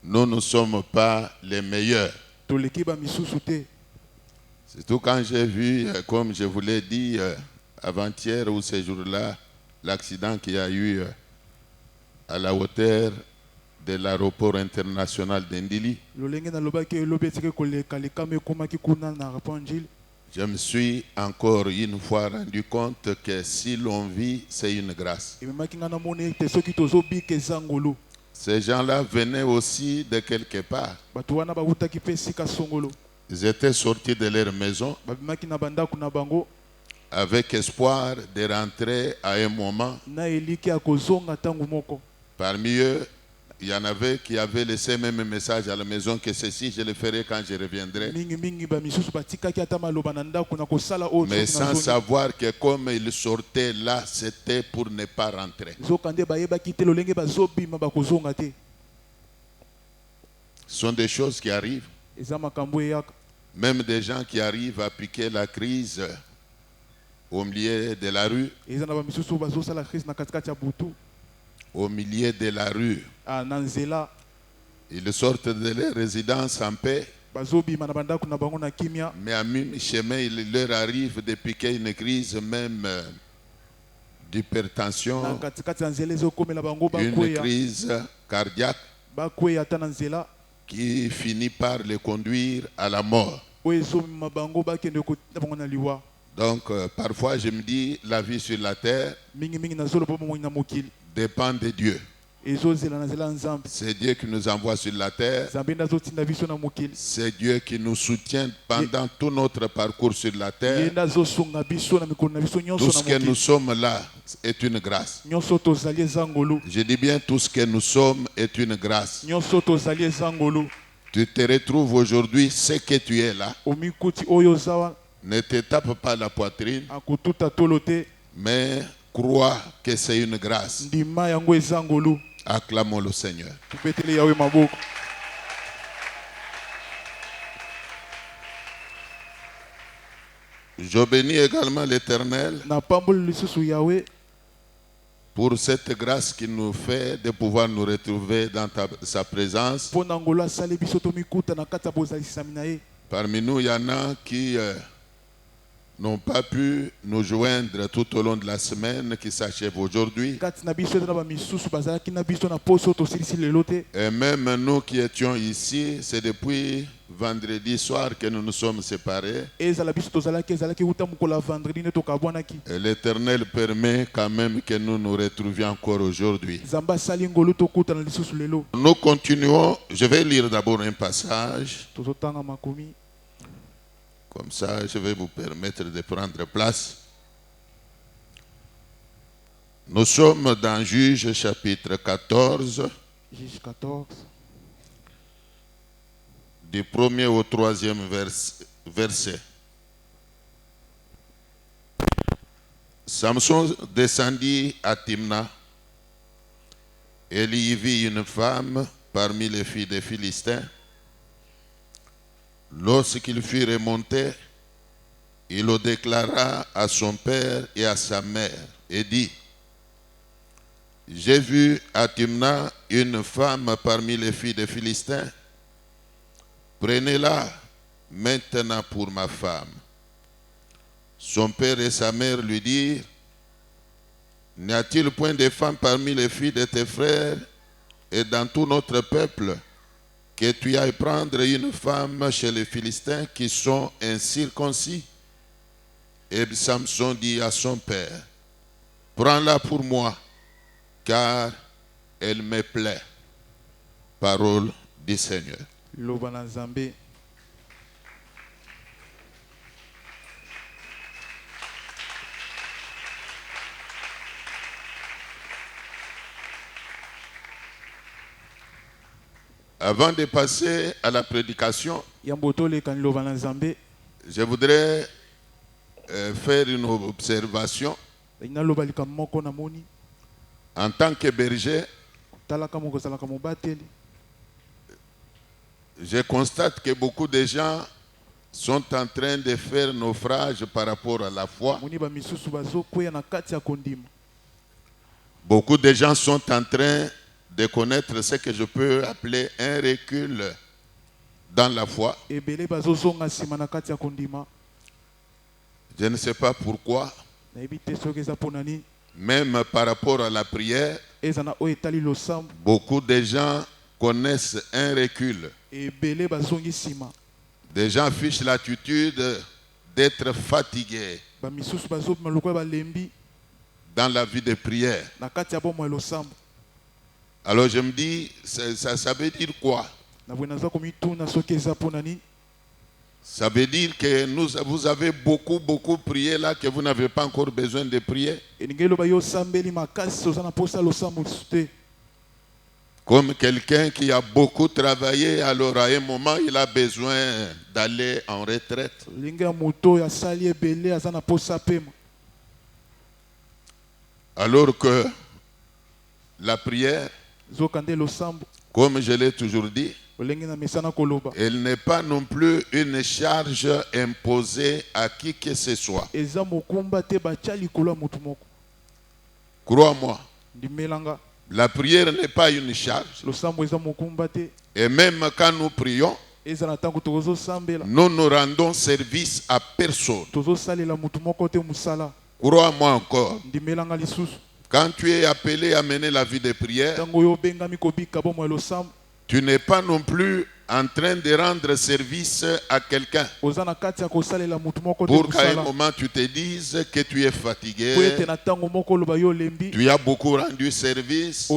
nous ne sommes pas les meilleurs. Surtout quand j'ai vu, comme je vous l'ai dit avant-hier ou ces jours-là, l'accident qu'il y a eu à la hauteur de l'aéroport international d'Indili. Je me suis encore une fois rendu compte que si l'on vit, c'est une grâce. Ces gens-là venaient aussi de quelque part. Ils étaient sortis de leur maison avec espoir de rentrer à un moment. Parmi eux, il y en avait qui avaient laissé même un message à la maison que ceci, je le ferai quand je reviendrai. Mais sans savoir que comme ils sortaient là, c'était pour ne pas rentrer. Ce sont des choses qui arrivent. Même des gens qui arrivent à piquer la crise au milieu de la rue. Au milieu de la rue. Ils sortent de leur résidence en paix. Mais à mi-chemin, il leur arrive de piquer une crise même d'hypertension, une crise cardiaque qui finit par les conduire à la mort. Donc parfois je me dis, la vie sur la terre dépend de Dieu. C'est Dieu qui nous envoie sur la terre. C'est Dieu qui nous soutient pendant tout notre parcours sur la terre. Tout ce que nous sommes là est une grâce. Je dis bien tout ce que nous sommes est une grâce. Tu te retrouves aujourd'hui, c'est que tu es là. Ne te tape pas la poitrine, mais crois que c'est une grâce. Acclamons le Seigneur. Je bénis également l'Éternel pour cette grâce qu'il nous fait de pouvoir nous retrouver dans sa présence. Parmi nous, il y en a qui n'ont pas pu nous joindre tout au long de la semaine qui s'achève aujourd'hui. Et même nous qui étions ici, c'est depuis vendredi soir que nous nous sommes séparés. Et l'Éternel permet quand même que nous nous retrouvions encore aujourd'hui. Nous continuons. Je vais lire d'abord un passage. Comme ça, je vais vous permettre de prendre place. Nous sommes dans Juge chapitre 14. Juge 14. Du 1er au 3e verset. Samson descendit à Timna. Et il y vit une femme parmi les filles des Philistins. Lorsqu'il fut remonté, il le déclara à son père et à sa mère et dit: j'ai vu à Timna une femme parmi les filles des Philistins. Prenez-la maintenant pour ma femme. Son père et sa mère lui dirent: n'y a-t-il point de femme parmi les filles de tes frères et dans tout notre peuple que tu ailles prendre une femme chez les Philistins qui sont incirconcis? Et Samson dit à son père: prends-la pour moi, car elle me plaît. Parole du Seigneur. Avant de passer à la prédication, je voudrais faire une observation. En tant que berger, je constate que beaucoup de gens sont en train de faire naufrage par rapport à la foi. Beaucoup de gens sont en train de connaître ce que je peux appeler un recul dans la foi. Je ne sais pas pourquoi, même par rapport à la prière, beaucoup de gens connaissent un recul. Des gens affichent l'attitude d'être fatigués dans la vie de prière. Alors je me dis, ça veut dire quoi? Ça veut dire que vous avez beaucoup prié là, que vous n'avez pas encore besoin de prier. Comme quelqu'un qui a beaucoup travaillé, alors à un moment il a besoin d'aller en retraite. Alors que la prière, comme je l'ai toujours dit, elle n'est pas non plus une charge imposée à qui que ce soit. Crois-moi, la prière n'est pas une charge. Et même quand nous prions, nous ne rendons service à personne. Crois-moi encore. Quand tu es appelé à mener la vie de prière, tu n'es pas non plus en train de rendre service à quelqu'un pour qu'à un moment tu te dises que tu es fatigué, tu as beaucoup rendu service,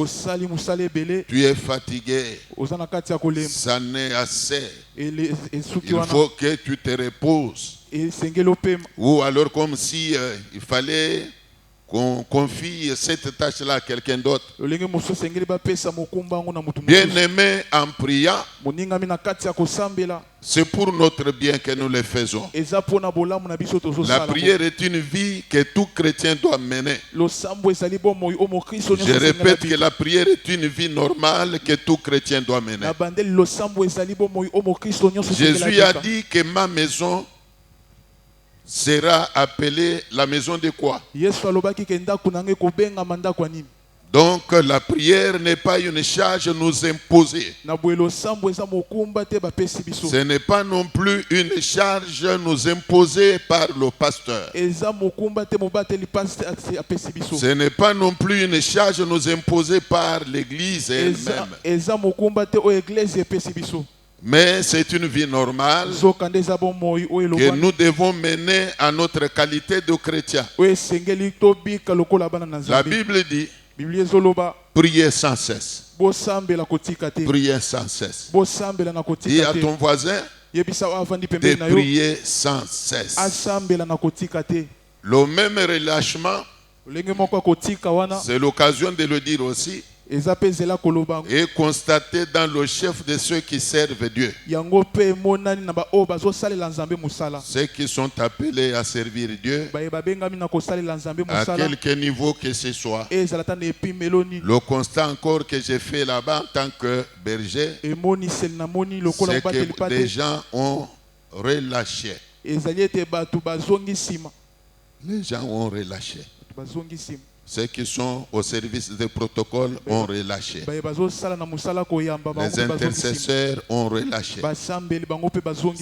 tu es fatigué, ça n'est assez, il faut que tu te reposes. Ou alors comme si il fallait qu'on confie cette tâche-là à quelqu'un d'autre. Bien-aimé, en priant, c'est pour notre bien que nous le faisons. La prière est une vie que tout chrétien doit mener. Je répète que la prière est une vie normale que tout chrétien doit mener. Jésus a dit que ma maison sera appelée la maison de quoi? Donc la prière n'est pas une charge nous imposée. Ce n'est pas non plus une charge nous imposée par le pasteur. Ce n'est pas non plus une charge nous imposée par l'église elle-même. Mais c'est une vie normale que nous devons mener à notre qualité de chrétien. La Bible dit, priez sans cesse. Priez sans cesse. Dis à ton voisin de prier sans cesse. Le même relâchement, c'est l'occasion de le dire aussi, et constaté dans le chef de ceux qui servent Dieu. Ceux qui sont appelés à servir Dieu, à quelque niveau que ce soit. Le constat encore que j'ai fait là-bas en tant que berger, c'est que des gens ont relâché. Les gens ont relâché. Ceux qui sont au service des protocoles ont relâché. Les intercesseurs ont relâché.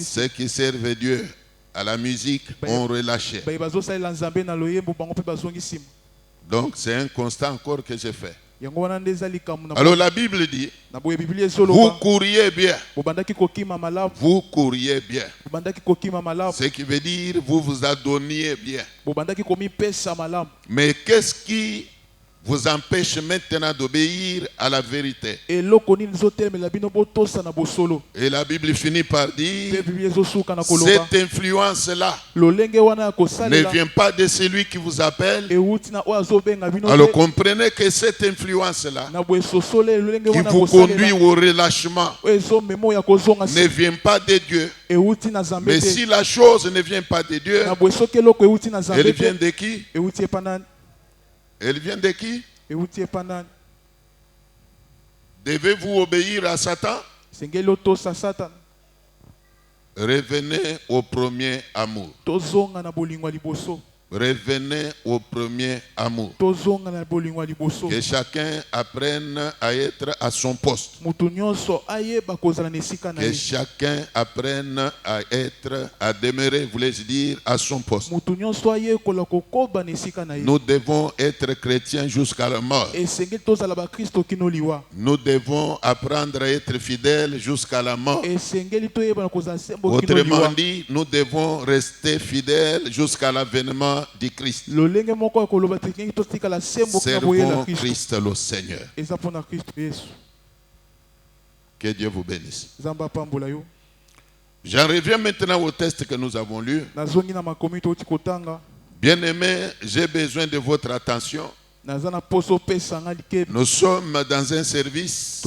Ceux qui servent Dieu à la musique ont relâché. Donc c'est un constat encore que j'ai fait. Alors la Bible dit, vous couriez bien. Vous couriez bien. Ce qui veut dire, vous vous adonniez bien. Mais qu'est-ce qui vous empêche maintenant d'obéir à la vérité? Et la Bible finit par dire, cette influence-là ne vient pas de celui qui vous appelle. Alors comprenez que cette influence-là qui vous conduit au relâchement ne vient pas de Dieu. Mais si la chose ne vient pas de Dieu, elle vient de qui? Elle vient de qui? Devez-vous obéir à Satan? Revenez au premier amour. Revenez au premier amour. Que chacun apprenne à être à son poste. Que chacun apprenne à demeurer, voulais-je dire, à son poste. Nous devons être chrétiens jusqu'à la mort. Nous devons apprendre à être fidèles jusqu'à la mort. Autrement dit, nous devons rester fidèles jusqu'à l'avènement du Christ. Servons Christ le Seigneur. Que Dieu vous bénisse. J'en reviens maintenant au texte que nous avons lu. Bien-aimés, j'ai besoin de votre attention. Nous sommes dans un service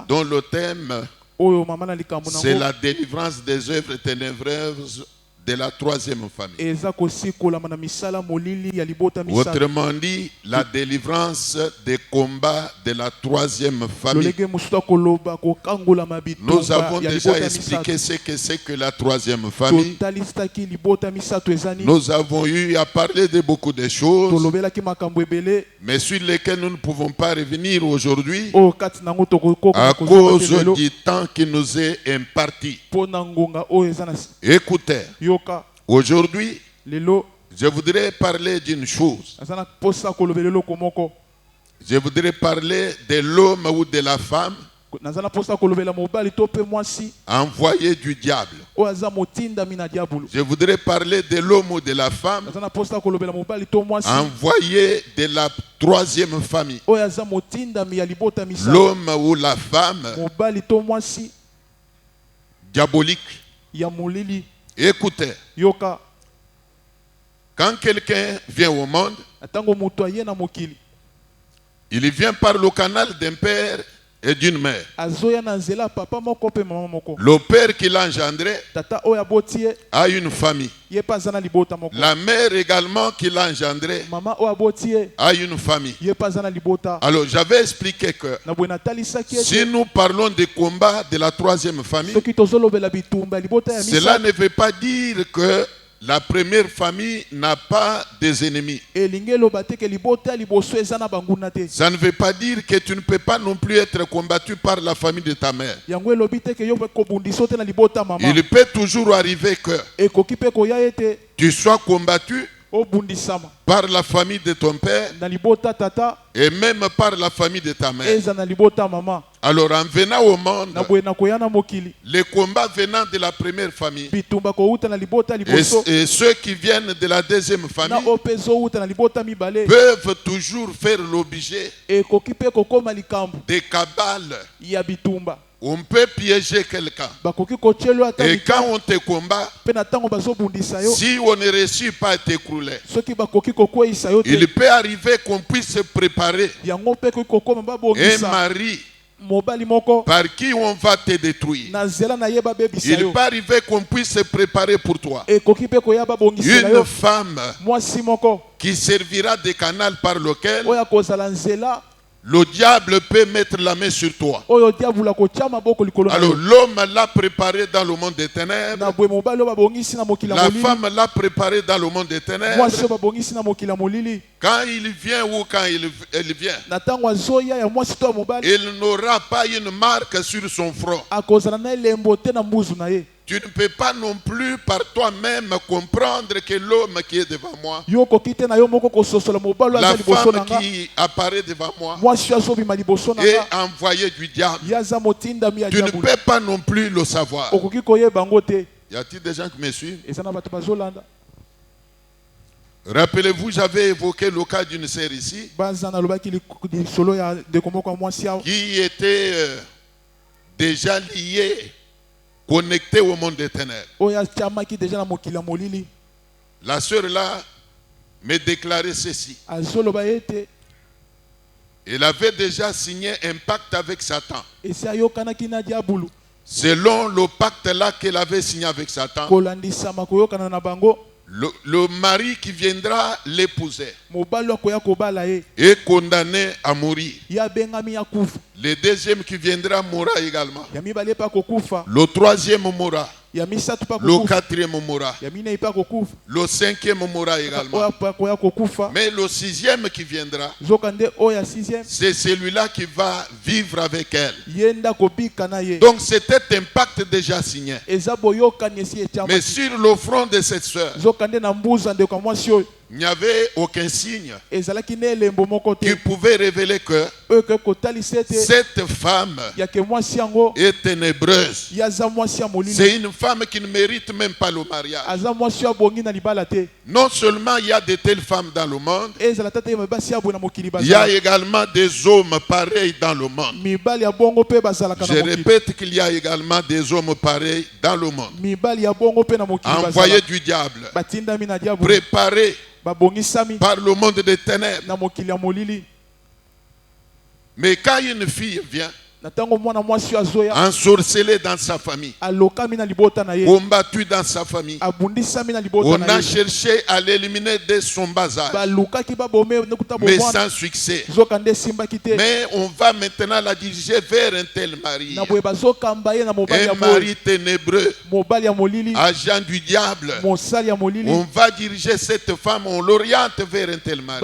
dont le thème c'est la délivrance des œuvres ténébreuses de la troisième famille. Autrement dit, la délivrance des combats de la troisième famille. Nous avons déjà expliqué ce que c'est que la troisième famille. Nous avons eu à parler de beaucoup de choses, mais sur lesquelles nous ne pouvons pas revenir aujourd'hui à cause du temps qui nous est imparti. Écoutez, aujourd'hui, je voudrais parler d'une chose. Je voudrais parler de l'homme ou de la femme envoyé du diable. Je voudrais parler de l'homme ou de la femme envoyé de la troisième famille. L'homme ou la femme diabolique. Écoutez, quand quelqu'un vient au monde, il vient par le canal d'un père et d'une mère. Le père qui l'a engendré a une famille. La mère également qui l'a engendré a une famille. Alors j'avais expliqué que si nous parlons des combats de la troisième famille, cela ne veut pas dire que la première famille n'a pas des ennemis. Ça ne veut pas dire que tu ne peux pas non plus être combattu par la famille de ta mère. Il peut toujours arriver que tu sois combattu par la famille de ton père et même par la famille de ta mère. Alors en venant au monde, les combats venant de la première famille et ceux qui viennent de la deuxième famille peuvent toujours faire l'objet des cabales. On peut piéger quelqu'un. Et quand on te combat, si on ne réussit pas à t'écrouler, il peut arriver qu'on puisse se préparer un mari par qui on va te détruire. Il peut arriver qu'on puisse se préparer pour toi une femme qui servira de canal par lequel le diable peut mettre la main sur toi. Alors l'homme l'a préparé dans le monde des ténèbres. La femme l'a préparé dans le monde des ténèbres. Quand il vient ou quand elle vient, il n'aura pas une marque sur son front. Tu ne peux pas non plus par toi-même comprendre que l'homme qui est devant moi, la femme qui apparaît devant moi, est envoyée du diable. Tu ne peux pas non plus le savoir. Y a-t-il des gens qui me suivent? Rappelez-vous, j'avais évoqué le cas d'une sœur ici qui était déjà liée, connecté au monde des ténèbres. La sœur là me déclarait ceci. Elle avait déjà signé un pacte avec Satan. Selon le pacte là qu'elle avait signé avec Satan, le mari qui viendra l'épouser est condamné à mourir. Le deuxième qui viendra mourra également. Le troisième mourra. Le quatrième mourra. Le cinquième mourra également. Mais le sixième qui viendra, c'est celui-là qui va vivre avec elle. Donc c'était un pacte déjà signé. Mais sur le front de cette sœur, il n'y avait aucun signe qui pouvait révéler que cette femme est ténébreuse. C'est une femme qui ne mérite même pas le mariage. Non seulement il y a de telles femmes dans le monde, il y a également des hommes pareils dans le monde. Je répète qu'il y a également des hommes pareils dans le monde. Envoyés du diable, préparés par le monde des ténèbres. Mais quand une fille vient ensorcelée dans sa famille, combattue dans sa famille, on a cherché à l'éliminer dès son bas âge, mais sans succès. Mais on va maintenant la diriger vers un tel mari, un mari ténébreux, agent du diable. On va diriger cette femme, on l'oriente vers un tel mari.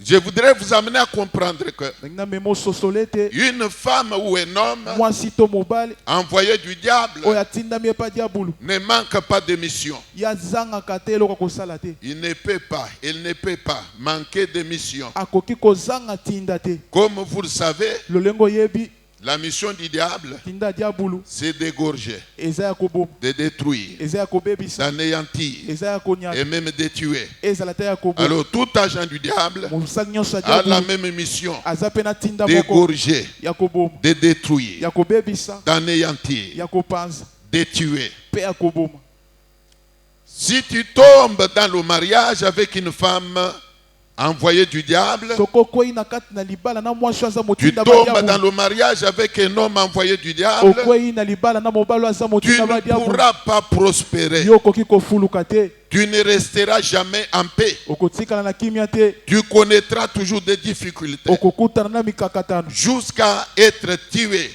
Je voudrais vous amener à comprendre que une femme ou un homme envoyé du diable ne manque pas de mission. Il ne peut pas, il ne peut pas manquer de mission. Comme vous le savez, la mission du diable, c'est d'égorger, de détruire, d'anéantir et même de tuer. Alors tout agent du diable a la même mission d'égorger, de détruire, d'anéantir, de tuer. Si tu tombes dans le mariage avec une femme envoyé du diable, tu tombes dans le mariage avec un homme envoyé du diable, tu ne pourras pas prospérer. Tu ne resteras jamais en paix. Tu connaîtras toujours des difficultés jusqu'à être tué,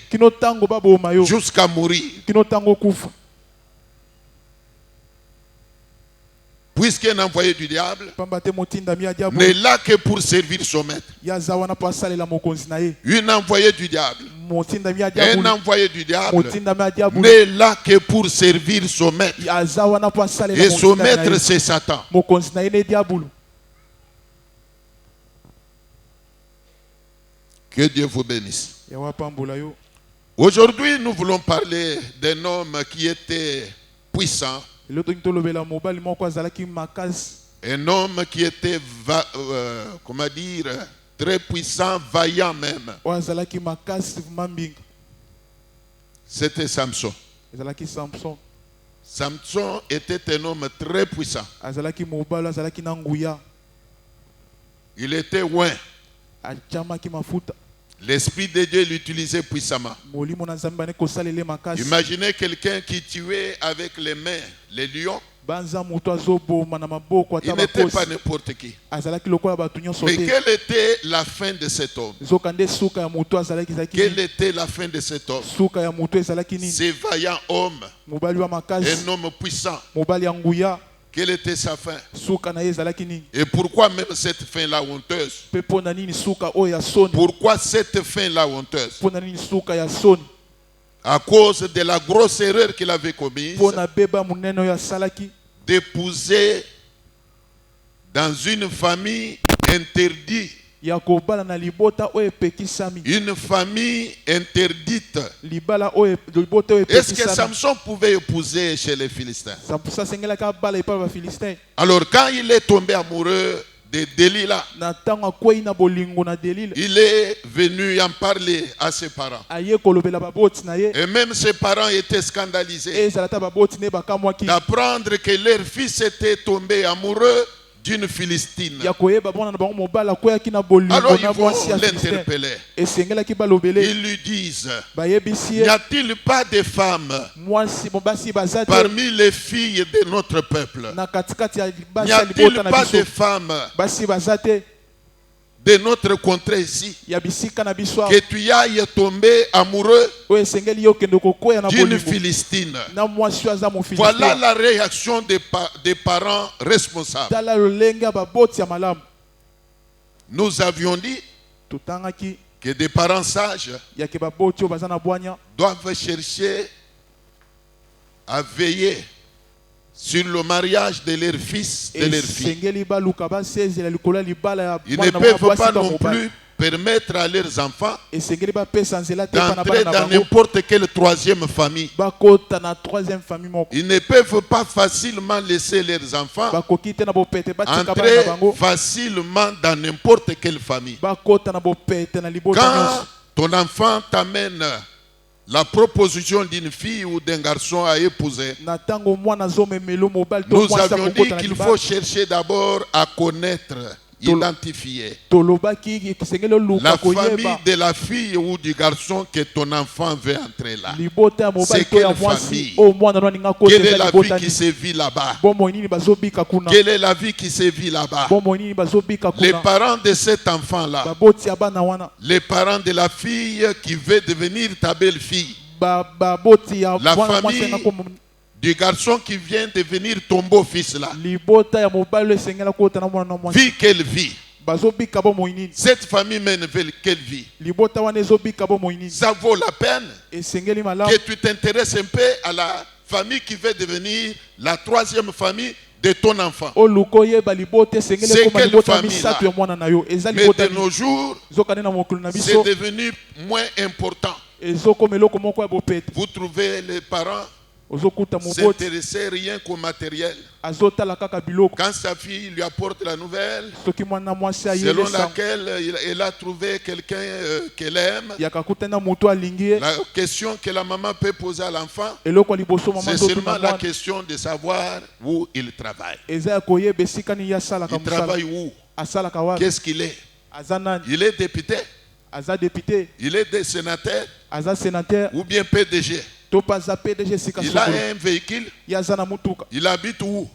jusqu'à mourir. Puisqu'un envoyé du diable n'est là que pour servir son maître. Une envoyée du diable, un envoyé du diable n'est là que pour servir son maître. Et son maître, c'est Satan. Que Dieu vous bénisse. Aujourd'hui, nous voulons parler d'un homme qui était puissant. Un homme qui était, comment dire, très puissant, vaillant même. C'était Samson. Samson était un homme très puissant. Il était loin. L'Esprit de Dieu l'utilisait puissamment. Imaginez quelqu'un qui tuait avec les mains les lions. Il n'était pas n'importe qui. Mais quelle était la fin de cet homme? Quelle était la fin de cet homme? Ce vaillant homme, un homme puissant. Quelle était sa fin? Et pourquoi même cette fin-là honteuse? Pourquoi cette fin-là honteuse? À cause de la grosse erreur qu'il avait commise d'épouser dans une famille interdite. Une famille interdite. Est-ce que Samson pouvait épouser chez les Philistins? Alors quand il est tombé amoureux de Delilah, il est venu en parler à ses parents. Et même ses parents étaient scandalisés d'apprendre que leur fils était tombé amoureux d'une Philistine. Alors ils vont l'interpeller. Ils lui disent, n'y a-t-il pas de femmes parmi les filles de notre peuple? N'y a-t-il pas de femmes de notre contrée ici, que tu ailles tomber amoureux d'une Philistine. Voilà la réaction des parents responsables. Nous avions dit que des parents sages doivent chercher à veiller sur le mariage de leurs fils et de leurs filles. Ils ne peuvent pas non plus permettre à leurs enfants d'entrer dans n'importe quelle troisième famille. Ils ne peuvent pas facilement laisser leurs enfants entrer facilement dans n'importe quelle famille. Quand ton enfant t'amène la proposition d'une fille ou d'un garçon à épouser, nous avions dit qu'il faut chercher d'abord à connaître, identifier la famille de la fille ou du garçon que ton enfant veut entrer là. C'est quelle famille? Quelle est la vie qui se vit là-bas? Quelle est la vie qui se vit là-bas? Les parents de cet enfant-là, les parents de la fille qui veut devenir ta belle-fille, la famille du garçon qui vient devenir ton beau-fils là, vie quelle vie? Cette famille mène quelle vie? Ça vaut la peine que tu t'intéresses un peu à la famille qui veut devenir la troisième famille de ton enfant. C'est quelle famille là? Mais de nos jours, c'est devenu moins important. Vous trouvez les parents s'intéresser rien qu'au matériel. Quand sa fille lui apporte la nouvelle selon laquelle elle a trouvé quelqu'un qu'elle aime, la question que la maman peut poser à l'enfant, c'est seulement la question de savoir où il travaille. Il travaille où? Qu'est-ce qu'il est? Il est député? Il est sénateur? Ou bien PDG? Il a un véhicule? Il habite où?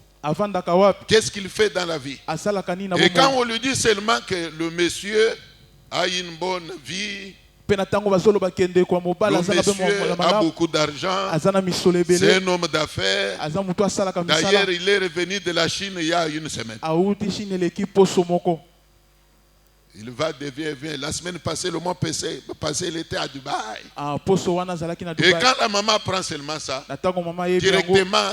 Qu'est-ce qu'il fait dans la vie? Et quand on lui dit seulement que le monsieur a une bonne vie, le monsieur a beaucoup d'argent, c'est un homme d'affaires. D'ailleurs, il est revenu de la Chine il y a une semaine. Il va, devient. La semaine passée, le mois passé, il était à Dubaï. Et quand la maman prend seulement ça, directement,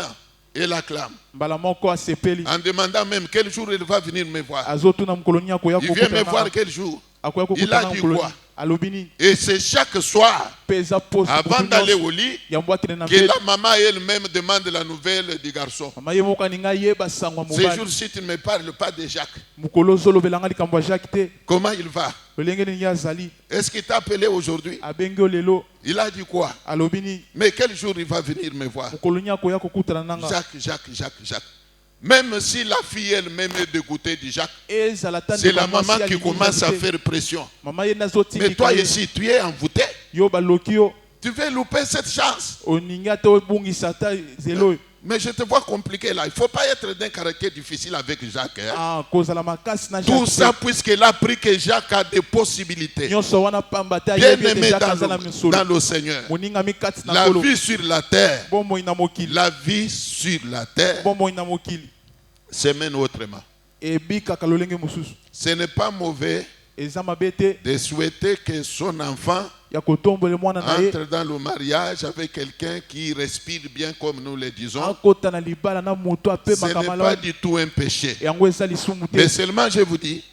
elle acclame. En demandant même quel jour il va venir me voir. Il vient me voir quel jour. Il a dit quoi? Et c'est chaque soir, avant d'aller au lit, que la maman elle-même demande la nouvelle du garçon. Ces jours-ci, tu ne me parles pas de Jacques. Comment il va? Est-ce qu'il t'a appelé aujourd'hui? Il a dit quoi? Mais quel jour il va venir me voir? Jacques. Même si la fille elle-même est dégoûtée de Jacques, c'est la maman qui commence à faire pression. Mais toi ici, tu es envoûté. Tu veux louper cette chance. Mais je te vois compliqué là. Il ne faut pas être d'un caractère difficile avec Jacques. Tout ça puisqu'il a appris que Jacques a des possibilités. Bien aimé dans le Seigneur. La vie sur la terre. La vie sur la terre se mène autrement. Ce n'est pas mauvais de souhaiter que son enfant entre dans le mariage avec quelqu'un qui respire bien comme nous le disons. Ce n'est pas du tout un péché. Mais seulement je vous dis,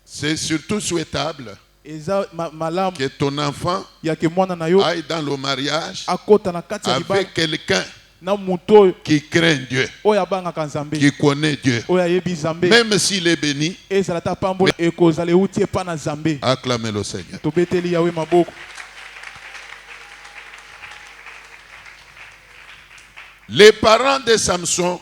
c'est surtout souhaitable que ton enfant aille dans le mariage avec quelqu'un qui craint Dieu, qui connaît Dieu, même s'il est béni. Acclamez le Seigneur. Les parents de Samson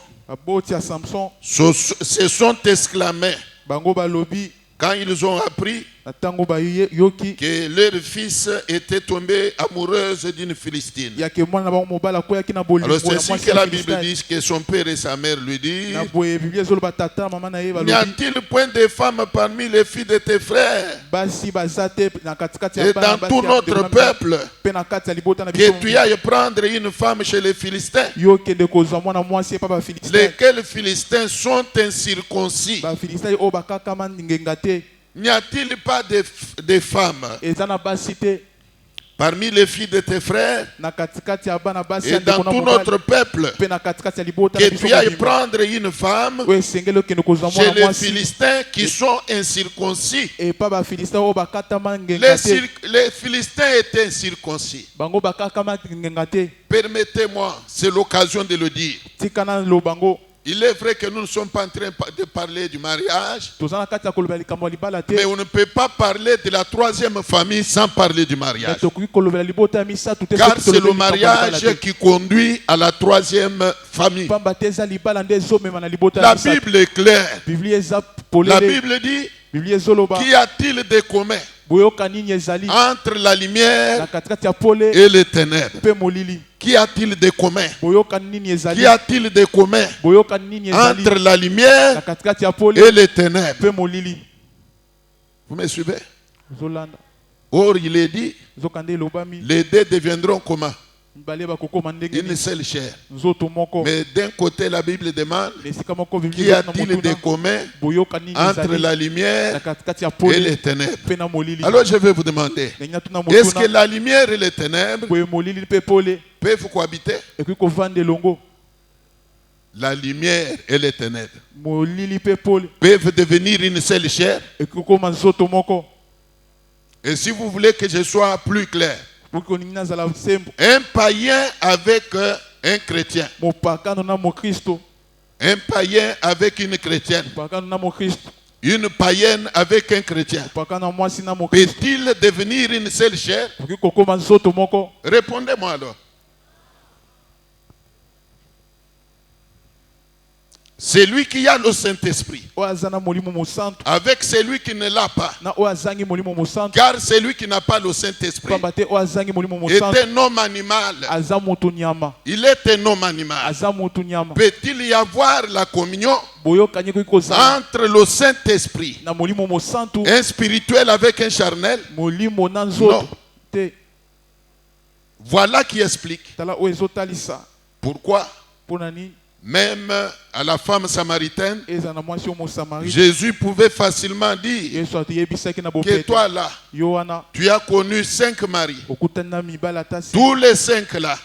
se sont exclamés quand ils ont appris que leur fils était tombé amoureuse d'une Philistine. Alors c'est ainsi que la Bible dit que son père et sa mère lui disent: n'y a-t-il point de femmes parmi les filles de tes frères et dans tout notre peuple que tu ailles prendre une femme chez les Philistins, lesquels Philistins sont incirconcis? N'y a-t-il pas de femmes parmi les filles de tes frères et dans tout notre peuple que tu ailles prendre une femme chez les Philistins qui sont incirconcis? Les Philistins étaient incirconcis. Permettez-moi, c'est l'occasion de le dire. Il est vrai que nous ne sommes pas en train de parler du mariage, mais on ne peut pas parler de la troisième famille sans parler du mariage. Car c'est le mariage qui conduit à la troisième famille. La Bible est claire. La Bible dit: qu'y a-t-il de commun entre la lumière et les ténèbres? Qu'y a-t-il de commun? Qu'y a-t-il de commun entre la lumière et les ténèbres? Vous me suivez? Or, il est dit, les deux deviendront comment? Une seule chair. Mais d'un côté, la Bible demande: qu'y a-t-il de commun entre la lumière et les ténèbres? Alors je vais vous demander, est-ce que la lumière et les ténèbres peuvent cohabiter? La lumière et les ténèbres peuvent devenir une seule chair? Et si vous voulez que je sois plus clair, un païen avec un chrétien, un païen avec une chrétienne, une païenne avec un chrétien, peut-il devenir une seule chair? Répondez-moi alors. Celui qui a le Saint-Esprit avec celui qui ne l'a pas, car celui qui n'a pas le Saint-Esprit est un homme animal. Il est un homme animal. Peut-il y avoir la communion entre le Saint-Esprit, un spirituel avec un charnel? Non. Voilà qui explique pourquoi même à la femme samaritaine, Jésus pouvait facilement dire que toi là, tu as connu 5 maris. Tous les 5 là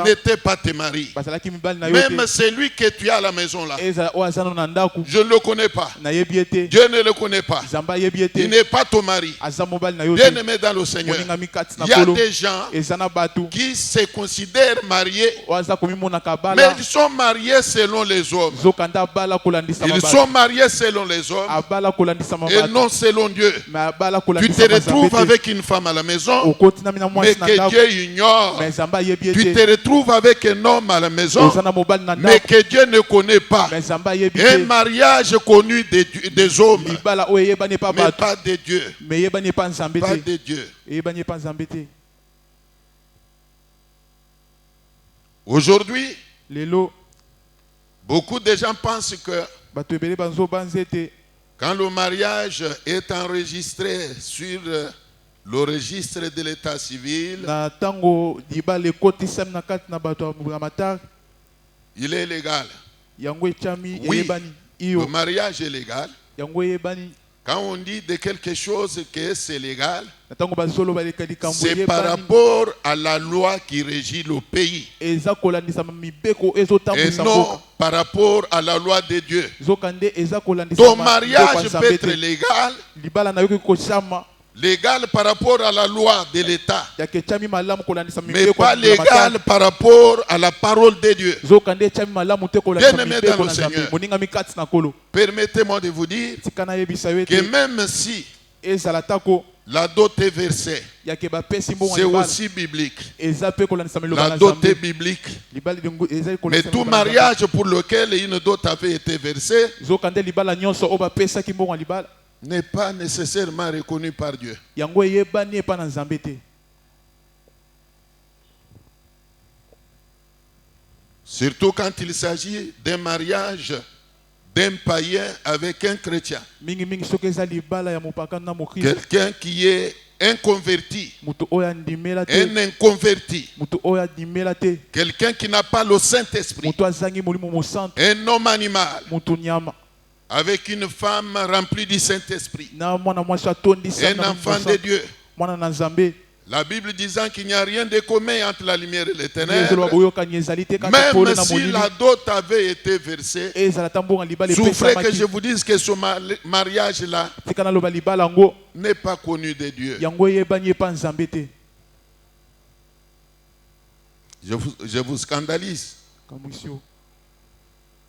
n'étaient pas tes maris. Même celui que tu as à la maison là, je ne le connais pas. Dieu ne le connaît pas. Il n'est pas ton mari. Bien aimé dans le Seigneur, il y a des gens qui se considèrent mariés, mais ils sont mariés selon les hommes. Ils sont mariés selon les hommes et non selon Dieu. Tu te retrouves avec une femme à la maison, mais que Dieu ignore. Tu te retrouves avec un homme à la maison, mais que Dieu ne connaît pas. Un mariage connu des hommes, mais pas de Dieu. Pas de Dieu. Aujourd'hui, beaucoup de gens pensent que quand le mariage est enregistré sur le registre de l'état civil, il est légal. Oui, le mariage est légal. Quand on dit de quelque chose que c'est légal, c'est par rapport à la loi qui régit le pays et non par rapport à la loi de Dieu. Ton mariage peut être légal par rapport à la loi de l'État, mais pas légal par rapport à la parole de Dieu. Bien-aimé dans le Seigneur, permettez-moi de vous dire que même si la dot est versée, c'est aussi biblique. La dot est biblique. Mais tout mariage pour lequel une dot avait été versée n'est pas nécessairement reconnu par Dieu. Surtout quand il s'agit d'un mariage d'un païen avec un chrétien. Quelqu'un qui est inconverti, un inconverti, quelqu'un qui n'a pas le Saint-Esprit, un homme animal, avec une femme remplie du Saint-Esprit, un enfant de Dieu. La Bible disant qu'il n'y a rien de commun entre la lumière et les ténèbres, même si la dot avait été versée, souffrez que je vous dise que ce mariage-là n'est pas connu de Dieu. Je vous scandalise.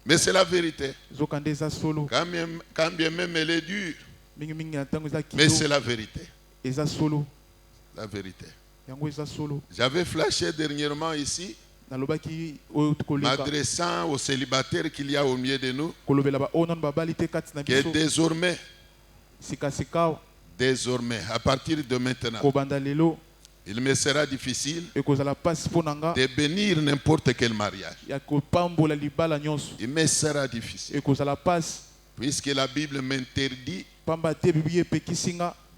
Mais c'est la vérité. Quand bien même elle est dure, mais c'est la vérité. La vérité. J'avais flashé dernièrement ici, m'adressant aux célibataires qu'il y a au milieu de nous, que désormais, à partir de maintenant, il me sera difficile de bénir n'importe quel mariage. Il me sera difficile. Puisque la Bible m'interdit,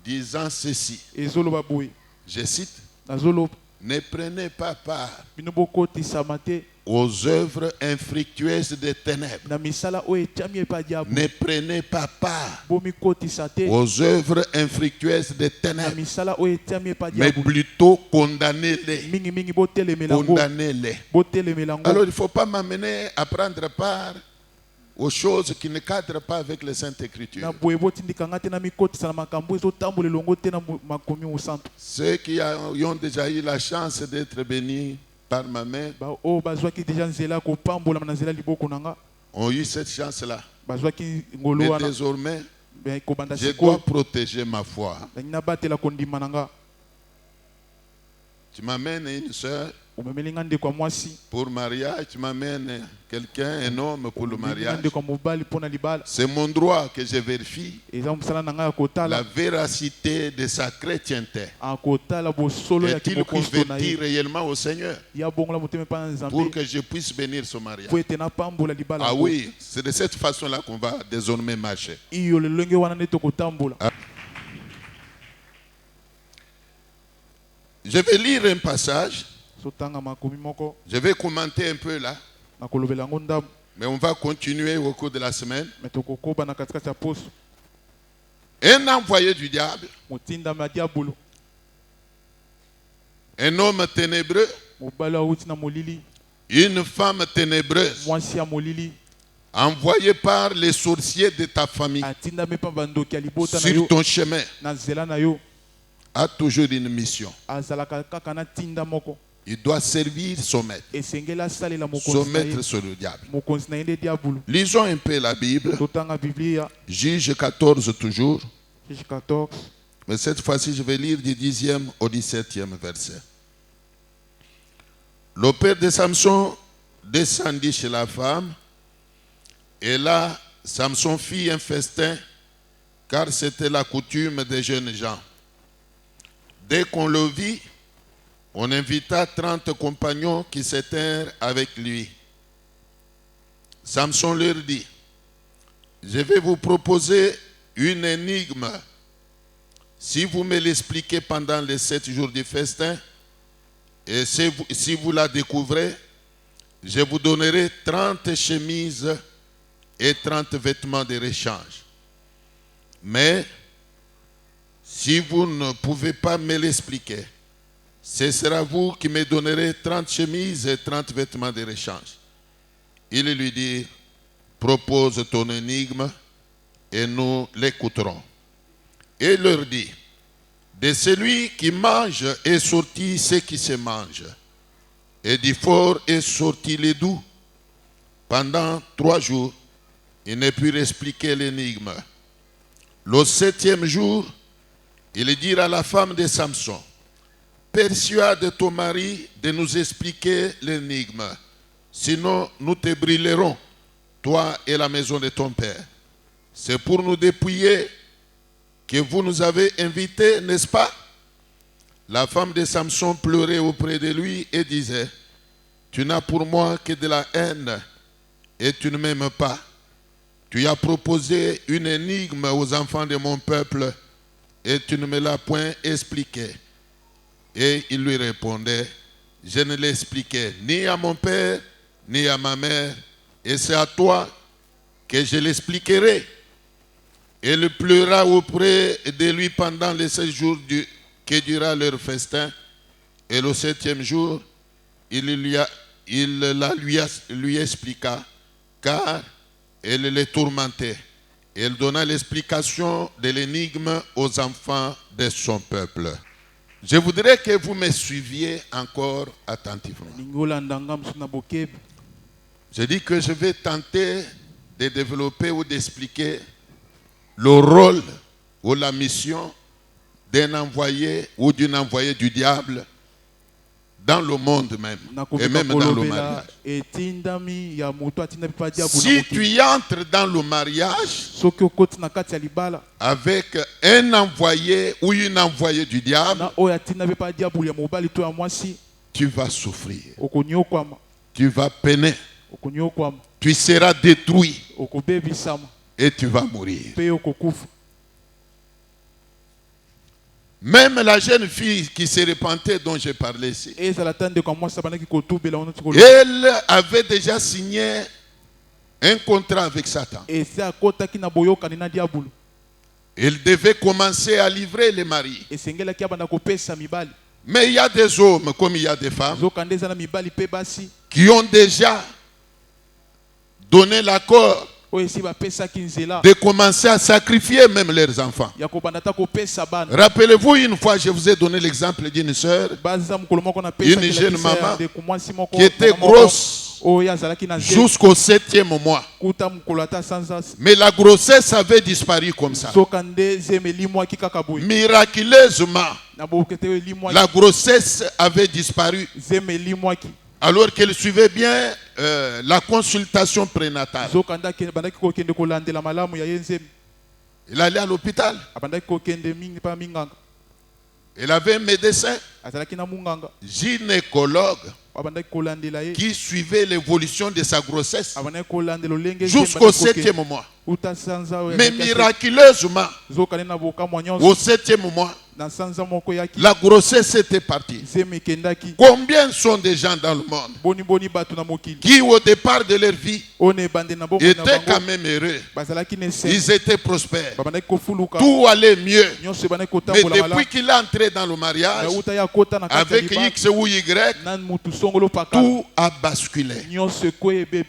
disant ceci. Je cite, ne prenez pas part aux œuvres infructueuses des ténèbres. Ne prenez pas part aux œuvres infructueuses des ténèbres, mais plutôt condamnez-les. Condamnez-les. Alors il ne faut pas m'amener à prendre part aux choses qui ne cadrent pas avec les Saintes Écritures. Ceux qui ont déjà eu la chance d'être bénis par ma main ont eu cette chance-là. Mais désormais, je dois protéger ma foi. Tu m'amènes une soeur pour mariage, tu m'amènes quelqu'un, un homme pour le mariage. C'est mon droit que je vérifie la véracité de sa chrétienté. Est-il converti réellement au Seigneur pour que je puisse bénir son mariage? Ah oui, c'est de cette façon-là qu'on va désormais marcher. Je vais lire un passage. Je vais commenter un peu là. Mais on va continuer au cours de la semaine. Un envoyé du diable, un homme ténébreux, une femme ténébreuse, envoyé par les sorciers de ta famille sur ton chemin, a toujours une mission. Il doit servir son maître. Son maître, c'est le diable. Lisons un peu la Bible. Juge 14 toujours. Mais cette fois-ci, je vais lire du 10e au 17e verset. Le père de Samson descendit chez la femme. Et là, Samson fit un festin, car c'était la coutume des jeunes gens. Dès qu'on le vit, on invita 30 compagnons qui s'étaient avec lui. Samson leur dit, je vais vous proposer une énigme. Si vous me l'expliquez pendant les 7 jours du festin, et si vous la découvrez, je vous donnerai 30 chemises et 30 vêtements de rechange. Mais si vous ne pouvez pas me l'expliquer, ce sera vous qui me donnerez 30 chemises et 30 vêtements de rechange. Il lui dit, propose ton énigme et nous l'écouterons. Et il leur dit, de celui qui mange est sorti ce qui se mange, et du fort est sorti le doux. Pendant 3 jours, il ne put expliquer l'énigme. Le 7e jour, il dit à la femme de Samson, persuade ton mari de nous expliquer l'énigme, sinon nous te brûlerons, toi et la maison de ton père. C'est pour nous dépouiller que vous nous avez invités, n'est-ce pas? La femme de Samson pleurait auprès de lui et disait, tu n'as pour moi que de la haine et tu ne m'aimes pas. Tu as proposé une énigme aux enfants de mon peuple et tu ne me l'as point expliqué. Et il lui répondait, je ne l'expliquais ni à mon père ni à ma mère, et c'est à toi que je l'expliquerai. Elle pleura auprès de lui pendant les 7 jours que dura leur festin. Et le 7e jour, il lui expliqua, car elle les tourmentait. Elle donna l'explication de l'énigme aux enfants de son peuple. Je voudrais que vous me suiviez encore attentivement. Je dis que je vais tenter de développer ou d'expliquer le rôle ou la mission d'un envoyé ou d'une envoyée du diable dans le monde même, et même dans le mariage. Si tu entres dans le mariage avec un envoyé ou une envoyée du diable, tu vas souffrir, tu vas peiner, tu seras détruit et tu vas mourir. Même la jeune fille qui se repentait dont j'ai parlé ici, elle avait déjà signé un contrat avec Satan. Elle devait commencer à livrer les maris. Mais il y a des hommes comme il y a des femmes qui ont déjà donné l'accord de commencer à sacrifier même leurs enfants. Rappelez-vous, une fois, je vous ai donné l'exemple d'une sœur, une jeune maman qui était grosse jusqu'au 7e mois. Mais la grossesse avait disparu comme ça. Miraculeusement, la grossesse avait disparu. Alors qu'elle suivait bien la consultation prénatale. Elle allait à l'hôpital. Elle avait un médecin, gynécologue, qui suivait l'évolution de sa grossesse jusqu'au 7e mois. Mais miraculeusement, au 7e mois, la grossesse était partie. Combien sont des gens dans le monde qui au départ de leur vie étaient quand même heureux, ils étaient prospères, tout allait mieux, mais depuis qu'il est entré dans le mariage avec X ou Y, tout a basculé.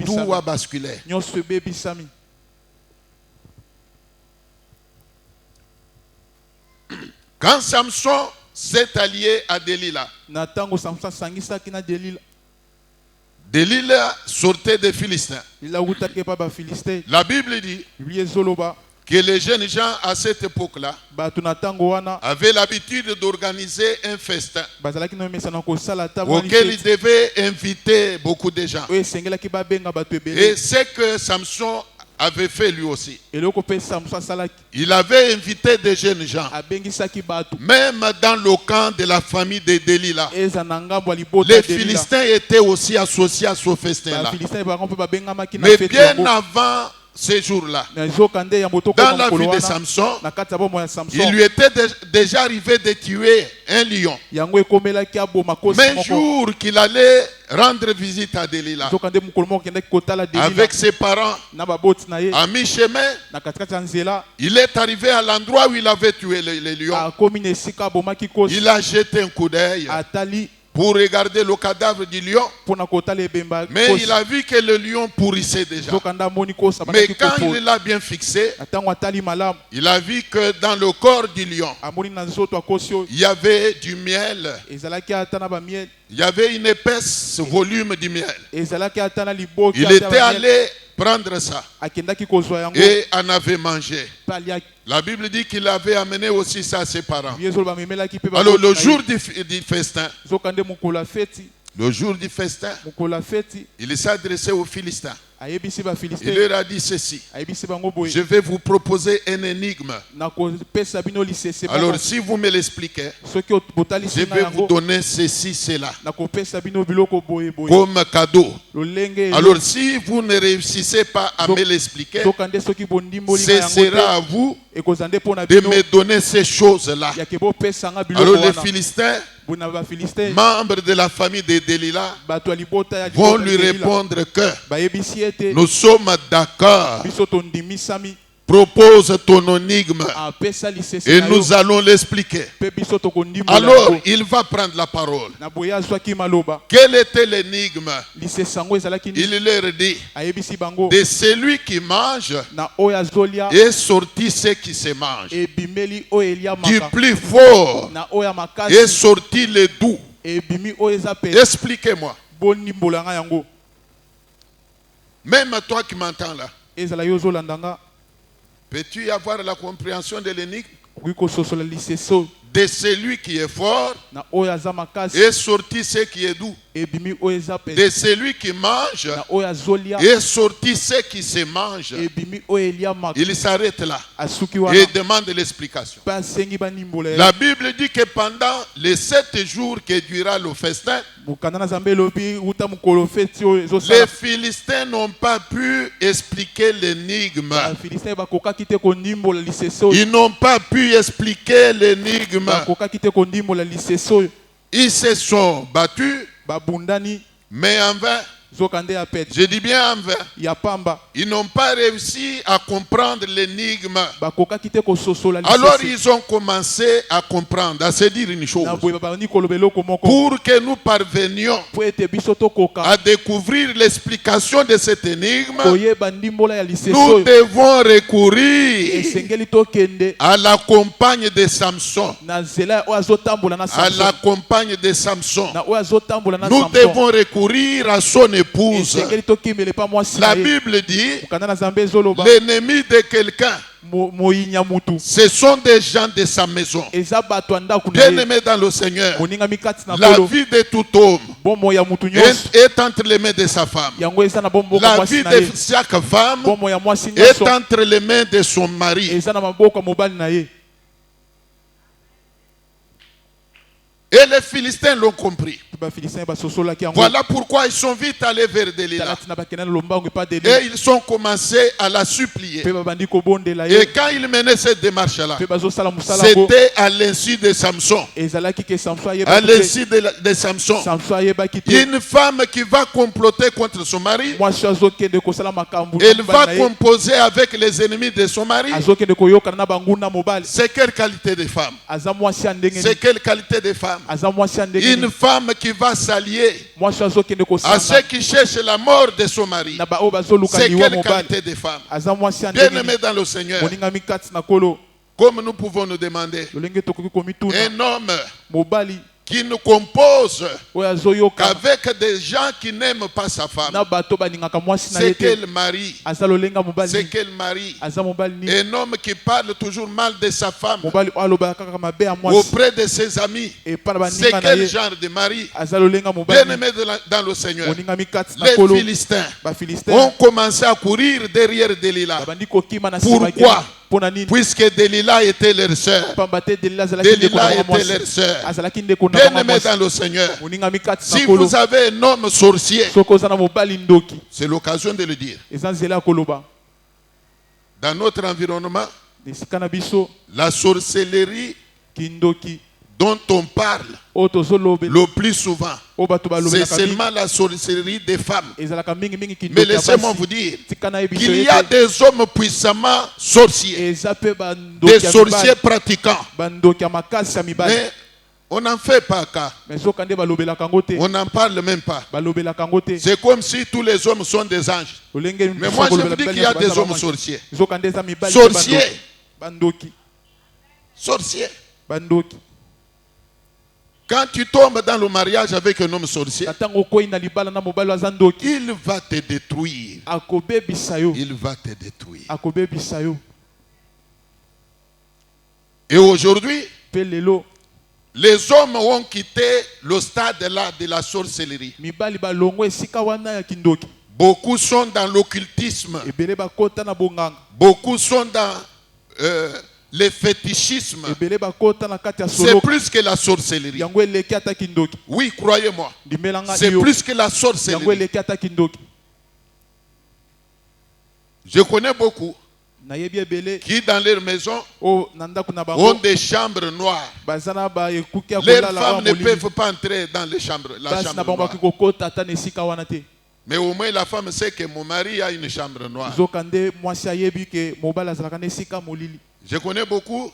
Tout a basculé. Quand Samson s'est allié à Delilah, Delilah sortait des Philistins. La Bible dit que les jeunes gens à cette époque-là avaient l'habitude d'organiser un festin auquel ils devaient inviter beaucoup de gens. Et c'est que Samson avait fait lui aussi. Il avait invité des jeunes gens. Même dans le camp de la famille de Delilah, les Philistins étaient aussi associés à ce festin-là. Mais bien avant ces jours-là, dans la vie de Samson, il lui était déjà arrivé de tuer un lion. Mais un jour qu'il allait rendre visite à Delilah avec ses parents, à mi-chemin, il est arrivé à l'endroit où il avait tué le lion. Il a jeté un coup d'œil pour regarder le cadavre du lion. Mais il a vu que le lion pourrissait déjà. Mais quand il l'a bien fixé, il a vu que dans le corps du lion, il y avait du miel. Il y avait une épaisse volume du miel. Il était allé prendre ça et en avait mangé. La Bible dit qu'il avait amené aussi ça à ses parents. Alors le jour du festin, Le jour du festin, il s'est adressé aux Philistins. Il leur a dit ceci: je vais vous proposer un énigme. Alors si vous me l'expliquez, je vais vous donner ceci, cela comme cadeau. Alors si vous ne réussissez pas à me l'expliquer, ce sera à vous de me donner ces choses-là. Alors les Philistins, membres de la famille de Delilah, vont lui répondre que nous sommes d'accord. Propose ton énigme et nous allons l'expliquer. Alors il va prendre la parole. Quel était l'énigme? Il leur dit: de celui qui mange est sorti ce qui se mange. Du plus fort est sorti le doux. Expliquez-moi. Même toi qui m'entends là, peux-tu avoir la compréhension de l'énigme? De celui qui est fort est sorti ce qui est doux. De celui qui mange est sorti ce qui se mange. Il s'arrête là et demande l'explication. La Bible dit que pendant les 7 jours que durera le festin, les Philistins n'ont pas pu expliquer l'énigme. Ils n'ont pas pu expliquer l'énigme. Ils se sont battus, mais en vain. Je dis bien en vain. Ils n'ont pas réussi à comprendre l'énigme. Alors ils ont commencé à comprendre, à se dire une chose. Pour que nous parvenions à découvrir l'explication de cette énigme, nous devons recourir à la compagne de Samson. À la compagne de Samson. Nous devons recourir à son épouse. La Bible dit: l'ennemi de quelqu'un, ce sont des gens de sa maison. Bien-aimé dans le Seigneur, la vie de tout homme est entre les mains de sa femme. La vie de chaque femme est entre les mains de son mari. Et les Philistins l'ont compris. Voilà pourquoi ils sont vite allés vers Delilah. Et ils ont commencé à la supplier. Et quand ils menaient cette démarche-là, c'était à l'insu de Samson. À l'insu de Samson. Une femme qui va comploter contre son mari, elle va composer avec les ennemis de son mari. C'est quelle qualité de femme? C'est quelle qualité de femme? Une femme qui va s'allier à ceux qui cherchent la mort de son mari. C'est quelle qualité de femme? Bien-aimé dans le Seigneur, comme nous pouvons nous demander, un homme qui ne compose qu'avec des gens qui n'aiment pas sa femme, c'est quel mari? C'est quel mari? Un homme qui parle toujours mal de sa femme auprès de ses amis, c'est quel genre de mari? Bien-aimé dans le Seigneur, les Philistins ont commencé à courir derrière Delilah. Pourquoi? Puisque Delilah était leur sœur. Delilah était leur sœur. Bien-aimé dans le Seigneur, si vous avez un homme sorcier, c'est l'occasion de le dire. Dans notre environnement, la sorcellerie dont on parle le plus souvent, c'est seulement la sorcellerie des femmes. Mais laissez-moi vous dire qu'il y a des hommes puissamment sorciers, des sorciers pratiquants. Mais on n'en fait pas cas. On n'en parle même pas. C'est comme si tous les hommes sont des anges. Mais moi je vous dis qu'il y a des hommes sorciers. Sorciers. Sorciers. Quand tu tombes dans le mariage avec un homme sorcier, il va te détruire. Il va te détruire. Et aujourd'hui, les hommes ont quitté le stade là de la sorcellerie. Beaucoup sont dans l'occultisme. Beaucoup sont dans le fétichisme. C'est plus que la sorcellerie. Oui, croyez-moi. C'est plus que la sorcellerie. Je connais beaucoup qui dans leur maison ont des chambres noires. Leurs femmes ne peuvent pas entrer dans les chambres, la chambre noire. Mais au moins la femme sait que mon mari a une chambre noire. Je connais beaucoup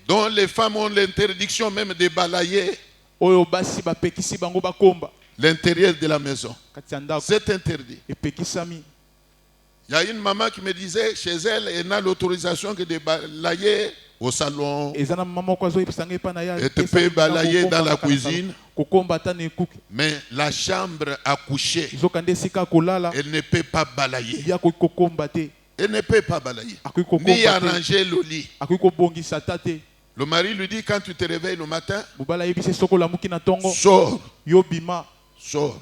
dont les femmes ont l'interdiction même de balayer l'intérieur de la maison. C'est interdit. Il y a une maman qui me disait, chez elle, elle n'a l'autorisation que de balayer au salon. Elle peut balayer dans la cuisine. Mais la chambre à coucher, elle ne peut pas balayer. Elle ne peut pas balayer. Ni arranger le lit. Le mari lui dit, quand tu te réveilles le matin, sors. Sors.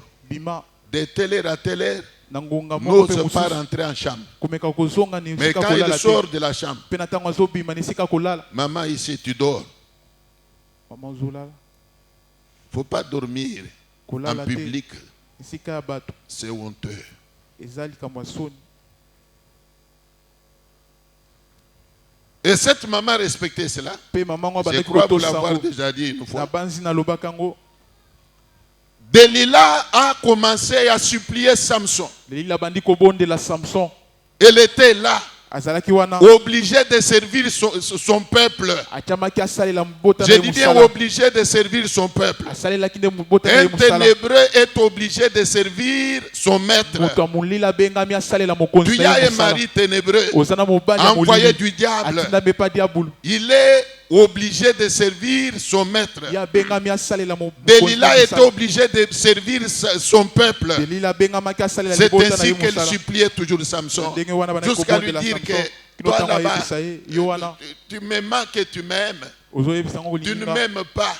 De telle heure à telle heure, n'ose pas rentrer en chambre. Mais quand il sort de la chambre, maman ici, tu dors. Il ne faut pas dormir en public. C'est honteux. Et cette maman respectait cela. Je crois vous l'avoir déjà dit une fois. Delilah a commencé à supplier Samson. Elle était là, obligée de servir son peuple. Je dis bien obligée de servir son peuple. Un ténébreux est obligé de servir son maître. Tu as un mari ténébreux, envoyé du diable. Il est obligé de servir son maître. Delilah était obligée de servir son peuple. C'est ainsi qu'elle suppliait toujours Samson, jusqu'à lui dire que toi là-bas, tu me manques et tu m'aimes. Tu ne m'aimes pas.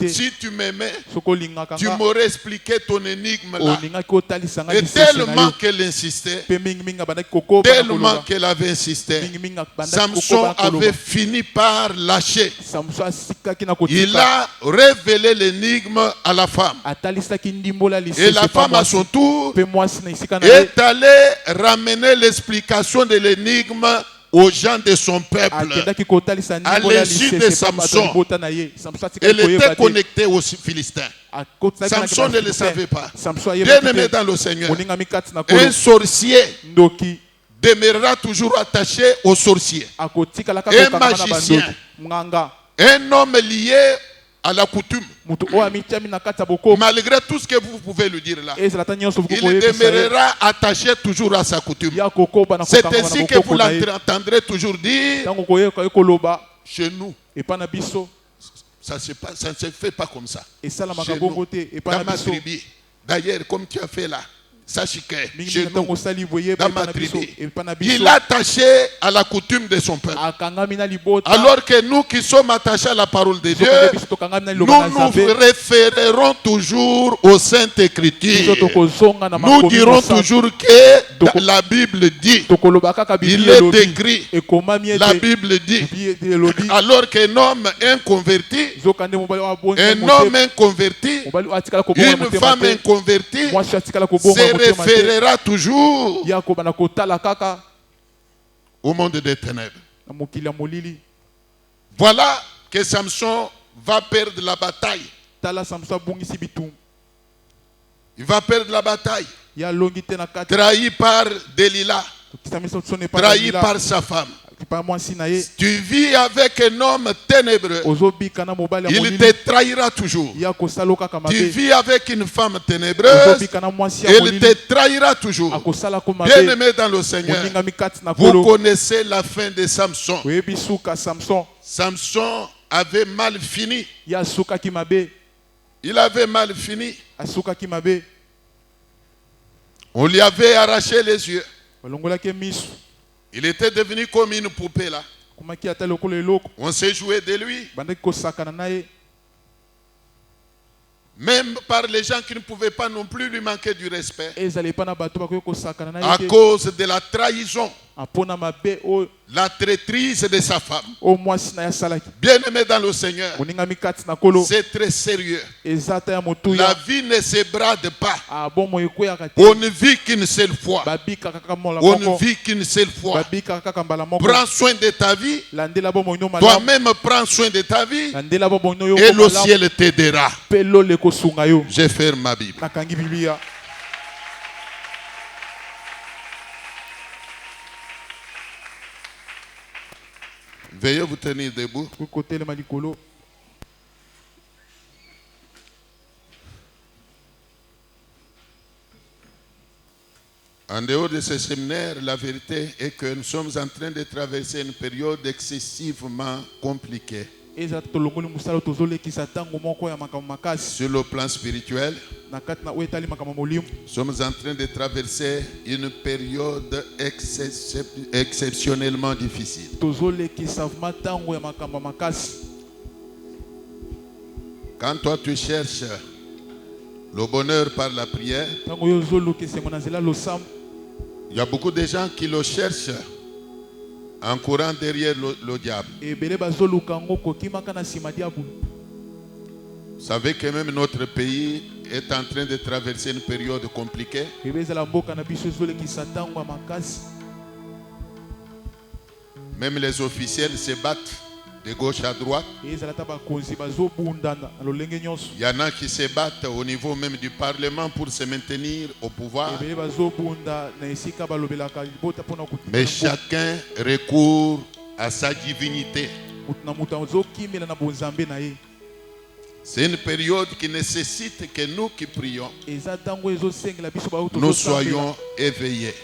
Si tu m'aimais, tu m'aurais expliqué ton énigme là. Et tellement qu'elle insistait, tellement qu'elle avait insisté, Samson avait fini par lâcher. Il a révélé l'énigme à la femme. Et la femme à son tour est allée ramener l'explication de l'énigme aux gens de son peuple. À l'insu de Samson, elle était connectée aux Philistins. Samson ne le savait pas. Bien-aimé dans le Seigneur, un sorcier demeurera toujours attaché au sorcier. Un magicien, un homme lié à la coutume. Malgré tout ce que vous pouvez lui dire là, il demeurera attaché toujours à sa coutume. C'est ainsi que vous l'entendrez toujours dire chez nous. Ça ne se fait pas comme ça. Chez nous, dans ma tribu. D'ailleurs, comme tu as fait là, sache que chez nous, dans ma tribu, il est attaché à la coutume de son peuple. Alors que nous qui sommes attachés à la parole de Dieu, nous nous référerons toujours aux Saintes Écritures. Nous dirons toujours que la Bible dit, il est écrit, la Bible dit. Alors qu'un homme inconverti, une femme inconvertie, se référera toujours au monde des ténèbres. Voilà que Samson va perdre la bataille. Il va perdre la bataille. Trahi par Delilah, trahi par sa femme. Tu vis avec un homme ténébreux, il te trahira toujours. Tu vis avec une femme ténébreuse, elle te trahira toujours. Bien-aimé dans le Seigneur, vous connaissez la fin de Samson. Samson avait mal fini. Il avait mal fini. On lui avait arraché les yeux. Il était devenu comme une poupée là. On s'est joué de lui. Même par les gens qui ne pouvaient pas non plus lui manquer du respect. À cause de la trahison. La traîtrise de sa femme. Bien-aimé dans le Seigneur, c'est très sérieux. La vie ne se brade pas. On ne vit qu'une seule fois. On ne vit qu'une seule fois. Prends soin de ta vie. Toi-même prends soin de ta vie. Et le ciel t'aidera. Je ferme ma Bible. Veuillez vous tenir debout. En dehors de ce séminaire, la vérité est que nous sommes en train de traverser une période excessivement compliquée. Sur le plan spirituel, nous sommes en train de traverser une période exceptionnellement difficile. Quand toi tu cherches le bonheur par la prière, il y a beaucoup de gens qui le cherchent en courant derrière le diable. Vous savez que même notre pays est en train de traverser une période compliquée. Même les officiels se battent de gauche à droite. Il y en a qui se battent au niveau même du Parlement pour se maintenir au pouvoir. Mais chacun recourt à sa divinité. C'est une période qui nécessite que nous qui prions, nous soyons éveillés.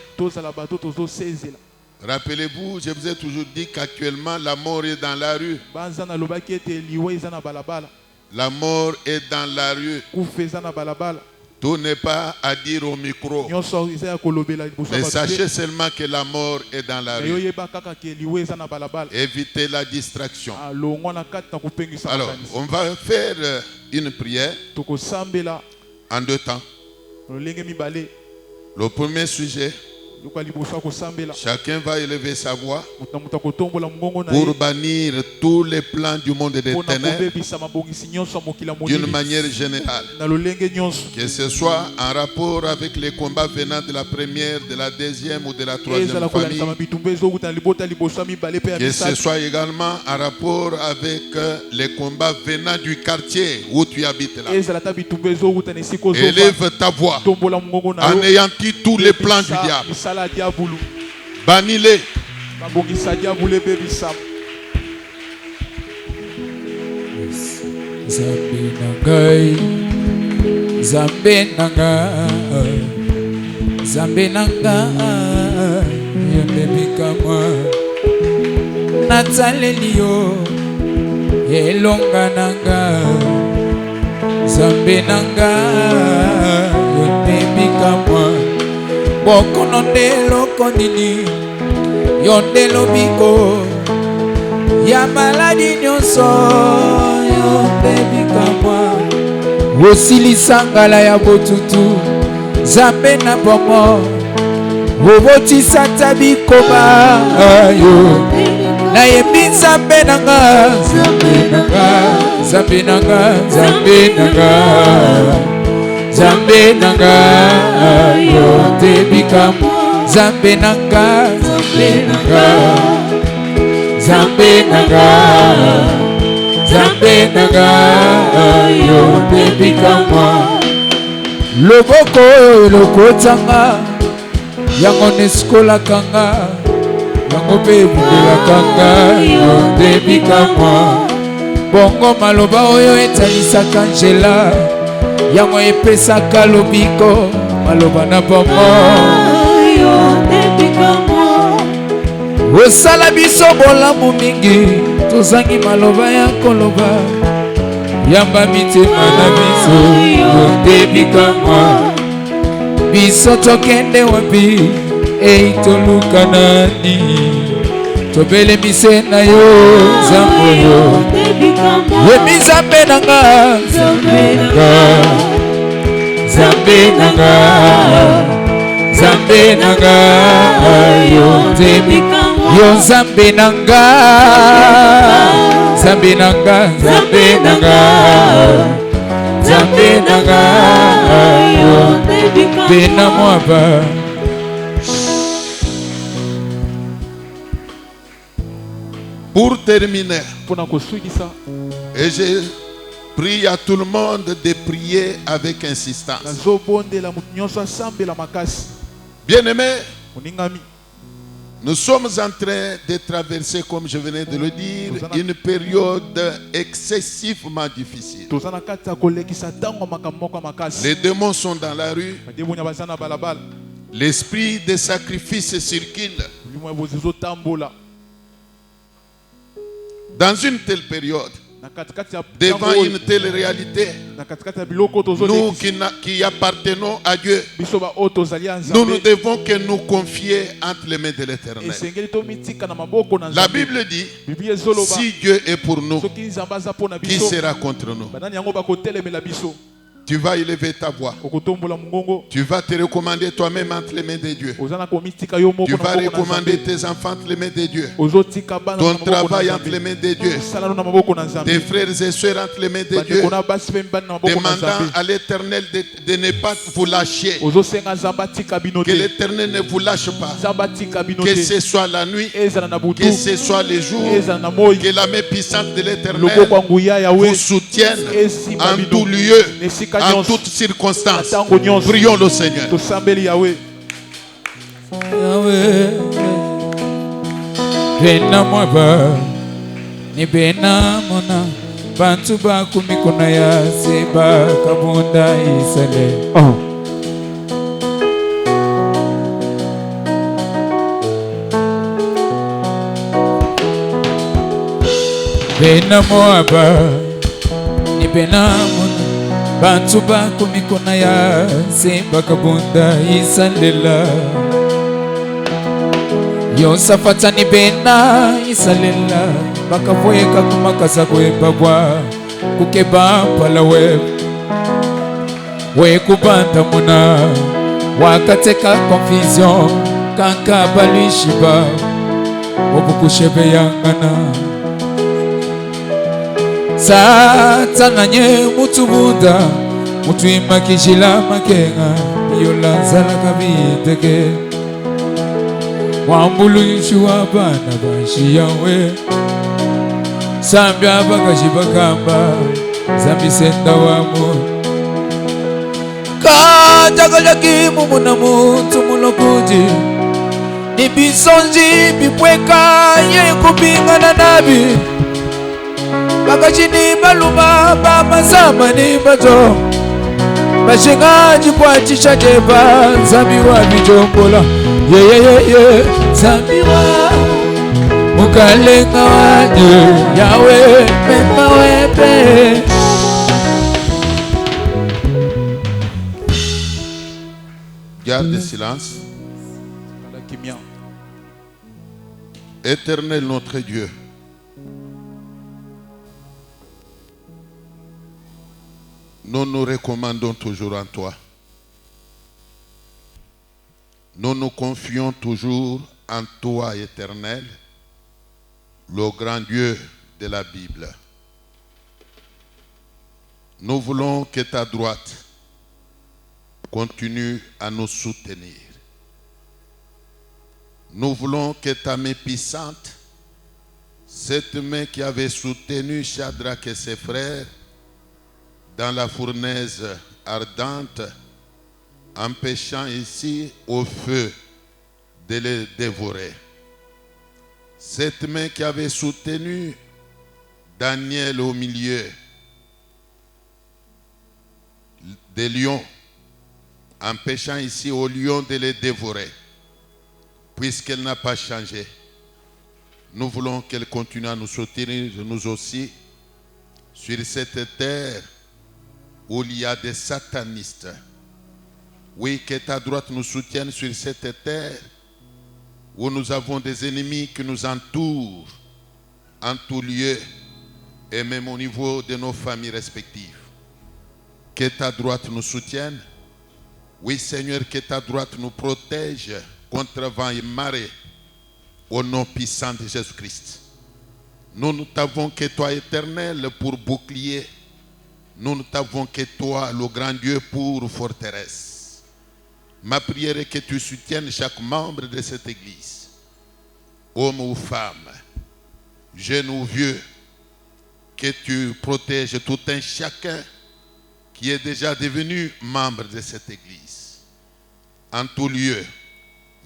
Rappelez-vous, je vous ai toujours dit qu'actuellement la mort est dans la rue. La mort est dans la rue. Tout n'est pas à dire au micro. Mais sachez seulement que la mort est dans la rue. Évitez la distraction. Alors, on va faire une prière en deux temps. Le premier sujet, chacun va élever sa voix pour bannir tous les plans du monde des ténèbres d'une manière générale. Que ce soit en rapport avec les combats venant de la première, de la deuxième ou de la troisième famille. Que ce soit également en rapport avec les combats venant du quartier où tu habites là. Élève ta voix, anéantis tous les plans du diable. Banile. Zambe nanga yondebika mwa nataleli yo elonga nanga Zambe nanga yondebika mwa bokono ndeloko nini yondelo biko ya maladi nyonso yondebika mwa osilisa ngala ya botutu Zambe na bomo obotisa tabikoba yo nayembi Zambe nanga Zambe nanga Zambe nanga Zambe nanga Zambe nanga yo tebika Zambe nanga Zambe nanga Zambe nanga Zambe nanga yo tebika loboko lokotanga yango neskola kanga yango pe bundela kanga yo tebika bongo maloba oyo etalisaka njela yango epesaka lobiko maloba na bongo osala biso bolamu mingi tozangi maloba ya koloba yamba mitema na biso yondebika biso tokende wapi toluka nani tobele mise na yo Nzambe yo Yemi Nzambe nanga Nzambe nanga Nzambe nanga yo tebikanga yo Nzambe nanga Nzambe nanga Nzambe nanga Nzambe nanga yo tebikanga mwaba. Pour terminer, et je prie à tout le monde de prier avec insistance. Bien-aimés, nous sommes en train de traverser, comme je venais de le dire, une période excessivement difficile. Les démons sont dans la rue. L'esprit de sacrifice circule. Dans une telle période, devant une telle réalité, nous qui appartenons à Dieu, nous ne devons que nous confier entre les mains de l'Éternel. La Bible dit, si Dieu est pour nous, qui sera contre nous? Tu vas élever ta voix. Tu vas te recommander toi-même entre les mains de Dieu. Tu vas recommander tes enfants entre les mains de Dieu. Ton travail entre les mains de Dieu. Tes frères et sœurs entre les mains de Dieu. Demandant à l'Éternel de ne pas vous lâcher. Que l'Éternel ne vous lâche pas. Que ce soit la nuit, que ce soit les jours, que la main puissante de l'Éternel vous soutienne en tout lieu. En toutes circonstances, prions le Seigneur. Bena mwaba ni bena mona bantu ba kumikona ya seba kabunda isale. Bena mwaba ni bena mona bantu bako mikona ya simba kabunda isalela yosafata ni bena isalela bakavoyeka kumakasa kwebabwa kukeba pala we kubanda muna wakateka confusion kanka balushiba obukushebe yangana Satana nye mutubuda mutuima kishila makenga yolanzala kabiteke wambulu yushuwa bana bashi yawe sambya bakashibakamba zambi senda wamu kajagalaki mumuna mutu mulokuji nibisonji bipweka ye kupinga na nabi Bagajini baluma bamasama ni bato Bashingaji kwa chishajeba Zambiwa bijombola Ye Zambiwa Mukalenga wanye Yawe mema wepe Garde silence. Éternel notre Dieu, nous nous recommandons toujours en toi. Nous nous confions toujours en toi, Éternel, le grand Dieu de la Bible. Nous voulons que ta droite continue à nous soutenir. Nous voulons que ta main puissante, cette main qui avait soutenu Shadrach et ses frères dans la fournaise ardente, empêchant ici au feu de les dévorer. Cette main qui avait soutenu Daniel au milieu des lions, empêchant ici aux lions de les dévorer, puisqu'elle n'a pas changé. Nous voulons qu'elle continue à nous soutenir, nous aussi, sur cette terre où il y a des satanistes. Oui, que ta droite nous soutienne sur cette terre où nous avons des ennemis qui nous entourent en tout lieu et même au niveau de nos familles respectives. Que ta droite nous soutienne. Oui, Seigneur, que ta droite nous protège contre vent et marée au nom puissant de Jésus-Christ. Nous ne t'avons que toi, Éternel, pour bouclier. Nous ne t'avons que toi, le grand Dieu, pour forteresse. Ma prière est que tu soutiennes chaque membre de cette église, homme ou femme, jeune ou vieux, que tu protèges tout un chacun qui est déjà devenu membre de cette église, en tout lieu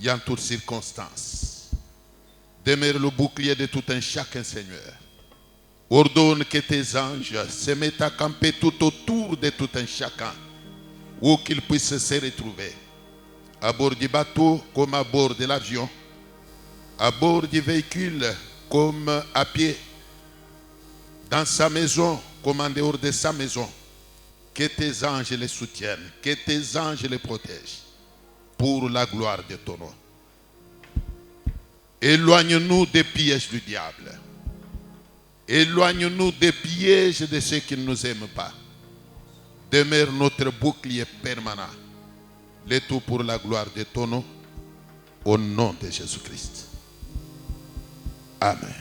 et en toutes circonstances. Demeure le bouclier de tout un chacun, Seigneur. Ordonne que tes anges se mettent à camper tout autour de tout un chacun, où qu'ils puissent se retrouver, à bord du bateau comme à bord de l'avion, à bord du véhicule comme à pied, dans sa maison comme en dehors de sa maison. Que tes anges les soutiennent, que tes anges les protègent, pour la gloire de ton nom. Éloigne-nous des pièges du diable. Éloigne-nous des pièges de ceux qui ne nous aiment pas. Demeure notre bouclier permanent. Le tout pour la gloire de ton nom, au nom de Jésus-Christ. Amen.